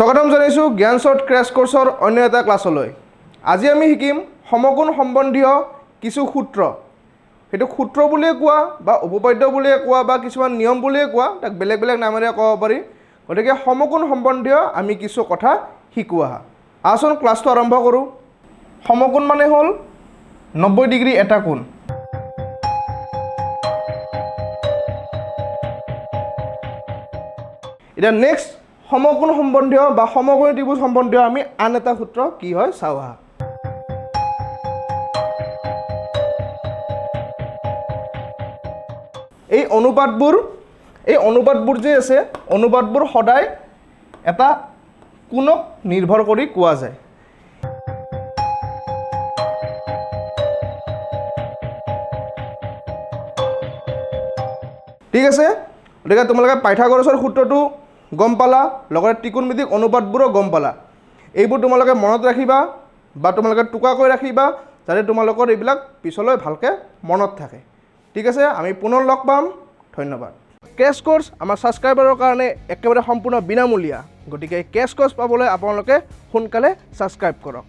স্বাগতম জনাইছোঁ জ্ঞান শৰ্ট ক্ৰেছ কোৰ্সৰ অন্য এটা ক্লাছলৈ। আজি আমি শিকিম সমকোণ সম্বন্ধীয় কিছু সূত্ৰ। সেইটো সূত্ৰ বুলিয়ে কোৱা বা উপপাদ্য বুলিয়ে কোৱা বা কিছুমান নিয়ম বুলিয়ে কোৱা, তাক বেলেগ বেলেগ নামেৰে ক'ব পাৰি। গতিকে সমকোণ সম্বন্ধীয় আমি কিছু কথা শিকো আহা। আহচোন ক্লাছটো আৰম্ভ কৰোঁ। সমকোণ মানে হ'ল 90 ডিগ্ৰী এটা কোণ। এতিয়া নেক্সট সমকোণ সম্বন্ধীয় বা সমকোণী ত্ৰিভুজ সম্বন্ধীয় আমি আন এটা সূত্ৰ কি হয় চাওঁ আহা। এই অনুপাতবোৰ যে আছে, অনুপাতবোৰ সদায় এটা কোণক নিৰ্ভৰ কৰি কোৱা যায়। ঠিক আছে, গতিকে তোমালোকে পাইথাগোৰাছৰ সূত্ৰটো গম পালা, লগতে ত্ৰিকোণমিতিক অনুপাতবোৰো গম পালা। এইবোৰ তোমালোকে মনত ৰাখিবা বা তোমালোকে টুকাকৈ ৰাখিবা যাতে তোমালোকৰ এইবিলাক পিছলৈ ভালকৈ মনত থাকে। ঠিক আছে, আমি পুনৰ লগ পাম। ধন্যবাদ। ক্ৰেছ কোৰ্স আমাৰ ছাবস্ক্ৰাইবাৰৰ কাৰণে একেবাৰে সম্পূৰ্ণ বিনামূলীয়া। গতিকে ক্ৰেছ কোৰ্স পাবলৈ আপোনালোকে সোনকালে ছাবস্ক্ৰাইব কৰক।